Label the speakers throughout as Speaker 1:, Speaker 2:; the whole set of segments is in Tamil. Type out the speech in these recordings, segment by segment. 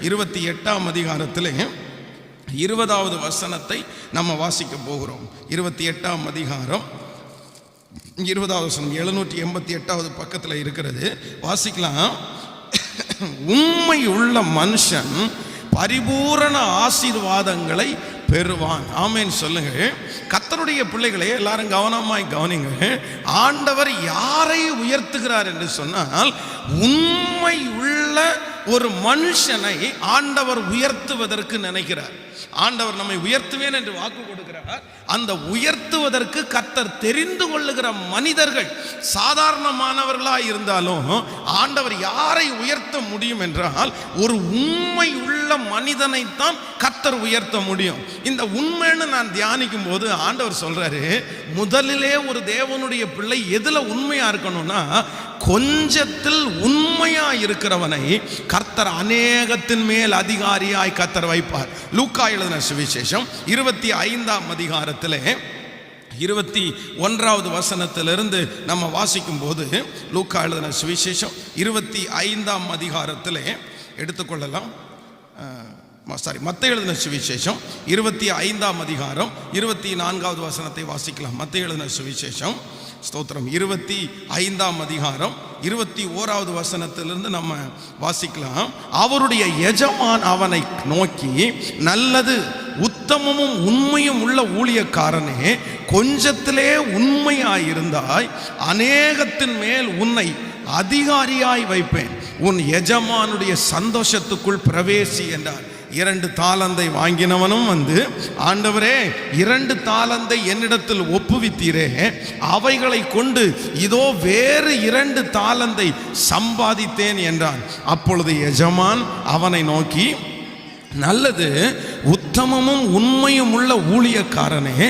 Speaker 1: 28ஆம் அதிகாரத்திலே 20வது வசனத்தை நம்ம வாசிக்க போகிறோம். 28ஆம் அதிகாரம் 20வது வசனம் 788வது பக்கத்தில் இருக்கிறது. வாசிக்கலாம். உண்மை உள்ள மனுஷன் பரிபூரண ஆசீர்வாதங்களை பெறுவான். ஆமேன் சொல்லுங்க. கர்த்தருடைய பிள்ளைகளே, எல்லாரும் கவனமாய் கவனிங்க. ஆண்டவர் யாரை உயர்த்துகிறார் என்று சொன்னால், உண்மை உள்ள ஒரு மனுஷனை ஆண்டவர் உயர்த்துவதற்கு நினைக்கிறார். ஆண்டவர் நம்மை உயர்த்துவேன் என்று வாக்கு கொடுக்கிறார். அந்த உயர்த்துவதற்கு கர்த்தர் தெரிந்து கொள்ளுகிற மனிதர்கள் சாதாரணமானவர்களாக இருந்தாலும் ஆண்டவர் யாரை உயர்த்த முடியும் என்றால், ஒரு உண்மை உள்ள மனிதனைத்தான் கர்த்தர் உயர்த்த முடியும். இந்த உண்மைன்னு நான் தியானிக்கும் போது ஆண்டவர் சொல்றாரு, முதலிலே ஒரு தேவனுடைய பிள்ளை எதுல உண்மையா இருக்கணும்னா, கொஞ்சத்தில் உண்மையா இருக்கிறவனை கர்த்தர் அநேகத்தின் மேல் அதிகாரியாய் கர்த்தர் வைப்பார். லூக்கா எழுதின சுவிசேஷம் 25ஆம் அதிகாரத்திலே 21வது வசனத்திலிருந்து நம்ம வாசிக்கும் போது, லூக்கா எழுதின சுவிசேஷம் 25ஆம் அதிகாரத்திலே எடுத்துக்கொள்ளலாம். மத்தேயு எழுதின சுவிசேஷம் 25ஆம் அதிகாரம் 24வது வசனத்தை வாசிக்கலாம். மத்தேயு எழுதின சுவிசேஷம் ஸ்தோத்திரம் 25ஆம் அதிகாரம் 21வது வசனத்திலிருந்து நம்ம வாசிக்கலாம். அவருடைய எஜமான் அவனை நோக்கி, நல்லது உத்தமமும் உண்மையும் உள்ள ஊழியக்காரனே, கொஞ்சத்திலே உண்மையாயிருந்தாய், அநேகத்தின் மேல் உன்னை அதிகாரியாய் வைப்பேன், உன் எஜமானுடைய சந்தோஷத்துக்குள் பிரவேசி என்றார். 2 தாலந்தை வாங்கினவனும் வந்து, ஆண்டவரே 2 தாலந்தை என்னிடத்தில் ஒப்புவித்தீரே, அவைகளை கொண்டு இதோ வேறு 2 தாலந்தை சம்பாதித்தேன் என்றான். அப்பொழுது எஜமான் அவனை நோக்கி, நல்லது உத்தமமும் உண்மையும் உள்ள ஊழியக்காரனே,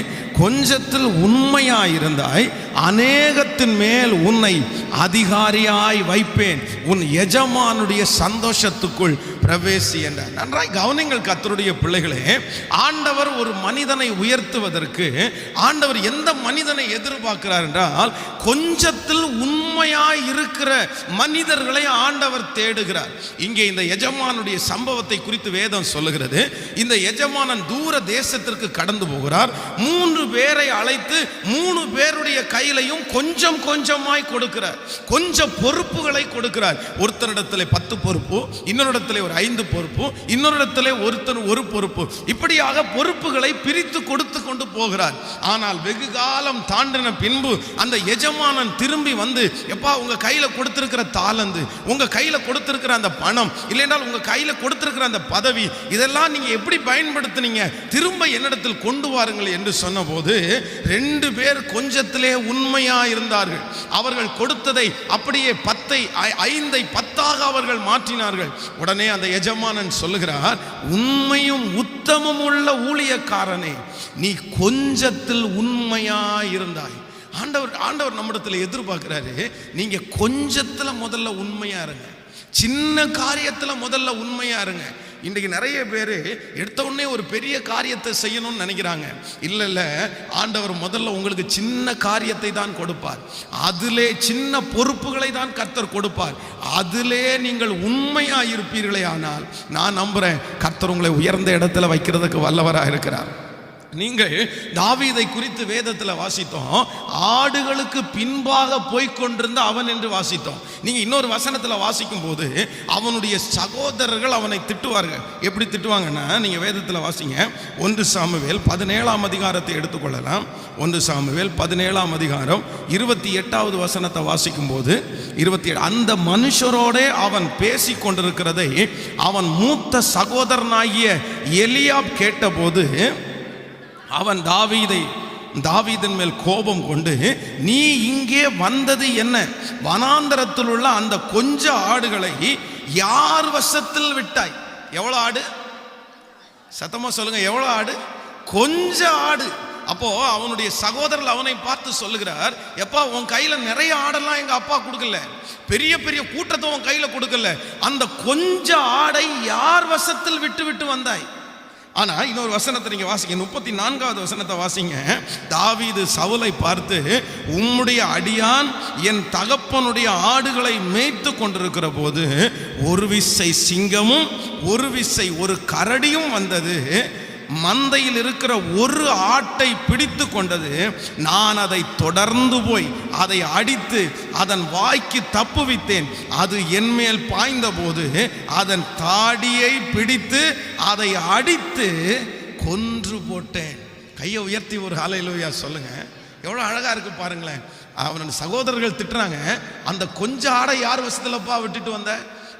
Speaker 1: கொஞ்சத்தில் உண்மையாயிருந்தாய், அநேகத்தின் மேல் உன்னை அதிகாரியாய் வைப்பேன், உன் எஜமானுடைய சந்தோஷத்துக்குள் பிரவேசி என்றார். நன்றாய் கவனிங்கள் கர்த்தருடைய பிள்ளைகளே. ஆண்டவர் ஒரு மனிதனை உயர்த்துவதற்கு ஆண்டவர் எந்த மனிதனை எதிர்பார்க்கிறார் என்றால், கொஞ்சத்தில் உண்மையாய் இருக்கிற மனிதர்களை ஆண்டவர் தேடுகிறார். இங்கே இந்த எஜமானுடைய சம்பவத்தை குறித்து வேதம் சொல்லுகிறது. இந்த எஜமானன் தூர தேசத்திற்கு கடந்து போகிறார். 3 பேரை அழைத்து 3 பேருடைய கையிலையும் கொஞ்சம் கொஞ்சமாய் கொடுக்கிறார். கொஞ்சம் பொறுப்புகளை கொடுக்கிறார். ஒருத்தரிடத்திலே 10 பொறுப்பு, இன்னொரு ஒரு 5 பொறுப்பு, இன்னொரு இடத்துல ஒருத்தர் 1 பொறுப்பு, இப்படியாக பொறுப்புகளை பிரித்து கொடுத்து கொண்டு போகிறார். ஆனால் வெகு காலம் தாண்டின பின்பு அந்த எஜமானன் திரும்பி வந்து, எப்பா உங்க கையில கொடுத்திருக்கிற தாலந்து, உங்க கையில கொடுத்திருக்கிற அந்த பணம், இல்லைன்றால் உங்க கையில கொடுத்திருக்கிற அந்த பதவி, இதெல்லாம் நீங்க எப்படி பயன்படுத்தினீங்க, திரும்ப என்னிடத்தில் கொண்டு வாருங்கள் என்று சொன்ன போது 2 பேர் கொஞ்சத்திலே உண்மையா இருந்தார்கள். அவர்கள் கொடுத்ததை அப்படியே 10ஐ 5ஐ 10ஆக அவர்கள் மாற்றினார்கள். உடனே அந்த எஜமானன் சொல்லுகிறார், உண்மையும் உத்தமமும் உள்ள ஊழியக்காரனே, நீ கொஞ்சத்தில் உண்மையா இருந்தாய். ஆண்டவர் நம்மிடத்தில் எதிர்பார்க்கிறாரு, நீங்க கொஞ்சத்துல முதல்ல உண்மையா இருங்க, சின்ன காரியத்துல முதல்ல உண்மையா இருங்க. இன்றைக்கு நிறைய பேர் எடுத்த உடனே ஒரு பெரிய காரியத்தை செய்யணும்னு நினைக்கிறாங்க. இல்லை, ஆண்டவர் முதல்ல உங்களுக்கு சின்ன காரியத்தை தான் கொடுப்பார். அதிலே சின்ன பொறுப்புகளை தான் கர்த்தர் கொடுப்பார். அதிலே நீங்கள் உண்மையா இருப்பீர்களே ஆனால் நான் நம்புறேன் கர்த்தர் உங்களை உயர்ந்த இடத்துல வைக்கிறதுக்கு வல்லவராக இருக்கிறார். நீங்கள் தாவீதை குறித்து வேதத்தில் வாசித்தோம், ஆடுகளுக்கு பின்பாக போய்கொண்டிருந்த அவன் என்று வாசித்தோம். நீங்க இன்னொரு வசனத்தில் வாசிக்கும் போது அவனுடைய சகோதரர்கள் அவனை திட்டுவார்கள். எப்படி திட்டுவாங்கன்னா, நீங்க வேதத்தில் வாசிங்க. 1 சாமுவேல் 17ஆம் அதிகாரத்தை எடுத்துக்கொள்ளலாம். 1 சாமுவேல் 17ஆம் அதிகாரம் 28வது வசனத்தை வாசிக்கும் போது 27, அந்த மனுஷரோட அவன் பேசி கொண்டிருக்கிறதை அவன் மூத்த சகோதரனாகிய எலியாப் கேட்டபோது அவன் தாவீதின் மேல் கோபம் கொண்டு, நீ இங்கே வந்தது என்ன? வனாந்தரத்தில் உள்ள அந்த கொஞ்ச ஆடுகளை யார் வசத்தில் விட்டாய்? எவ்வளவு ஆடு? சத்தமா சொல்லுங்க, எவ்வளவு ஆடு? கொஞ்ச ஆடு. அப்போ அவனுடைய சகோதரர் அவனை பார்த்து சொல்லுகிறார், எப்பா உன் கையில நிறைய ஆடெல்லாம் எங்க அப்பா கொடுக்கல, பெரிய பெரிய கூட்டத்தை உன் கையில கொடுக்கல, அந்த கொஞ்ச ஆடை யார் வசத்தில் விட்டு விட்டு வந்தாய்? ஆனா இன்னொரு வசனத்தை நீங்க வாசிங்க, 34வது வசனத்தை வாசிங்க. தாவீது சவுலை பார்த்து, உம்முடைய அடியான் என் தகப்பனுடைய ஆடுகளை மேய்த்து கொண்டிருக்கிற போது ஒரு விசை சிங்கமும் ஒரு விசை ஒரு கரடியும் வந்தது, மந்தையில் இருக்கிற ஒரு ஆட்டை பிடித்து கொண்டது. நான் அதை தொடர்ந்து போய் அதை அடித்து அதன் வாய்க்கு தப்புவித்தேன். அது என் மேல் பாய்ந்த போது அதன் தாடியை பிடித்து அதை அடித்து கொன்று போட்டேன். கையை உயர்த்தி ஒரு ஹல்லேலூயா சொல்லுங்க. எவ்வளோ அழகா இருக்கு பாருங்களேன். அவன் சகோதரர்கள் திட்டுறாங்க, அந்த கொஞ்ச ஆடை யார் வசத்திலப்பா விட்டுட்டு வந்த?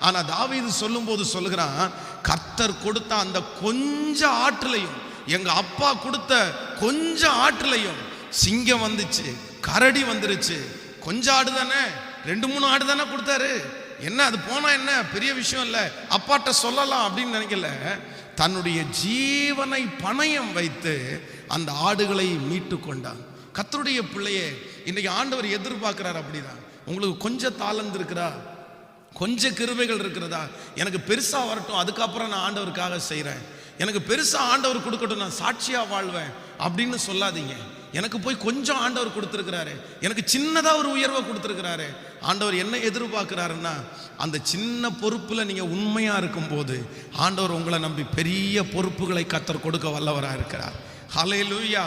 Speaker 1: ஆனா தாவீது சொல்லும் போது சொல்லுகிறான், கர்த்தர் கொடுத்த அந்த கொஞ்ச ஆட்டுலையும், எங்க அப்பா கொடுத்த கொஞ்ச ஆட்டுலையும் சிங்கம் வந்துச்சு, கரடி வந்துருச்சு. கொஞ்ச ஆடு தானே, 2-3 ஆடு தானே கொடுத்தாரு, என்ன அது போனா என்ன பெரிய விஷயம் இல்லை, அப்பாட்ட சொல்லலாம் அப்படின்னு நினைக்கல. தன்னுடைய ஜீவனை பணயம் வைத்து அந்த ஆடுகளை மீட்டு கொண்டான். கர்த்தருடைய பிள்ளையே, இன்னைக்கு ஆண்டவர் எதிர்பார்க்கிறார் அப்படிதான். உங்களுக்கு கொஞ்சம் தாளந்து இருக்கிறா, கொஞ்சம் கிருபைகள் இருக்கிறதா, எனக்கு பெருசா வரட்டும், அதுக்கப்புறம் நான் ஆண்டவருக்காக செய்கிறேன், எனக்கு பெருசா ஆண்டவர் கொடுக்கட்டும், நான் சாட்சியா வாழ்வேன் அப்படின்னு சொல்லாதீங்க. எனக்கு போய் கொஞ்சம் ஆண்டவர் கொடுத்துருக்கிறாரு, எனக்கு சின்னதா ஒரு உயர்வை கொடுத்துருக்கிறாரு. ஆண்டவர் என்ன எதிர்பார்க்கிறாருன்னா, அந்த சின்ன பொறுப்புல நீங்க உண்மையா இருக்கும் போது ஆண்டவர் உங்களை நம்பி பெரிய பொறுப்புகளை கர்த்தர் கொடுக்க வல்லவராக இருக்கிறார். ஹல்லேலூயா.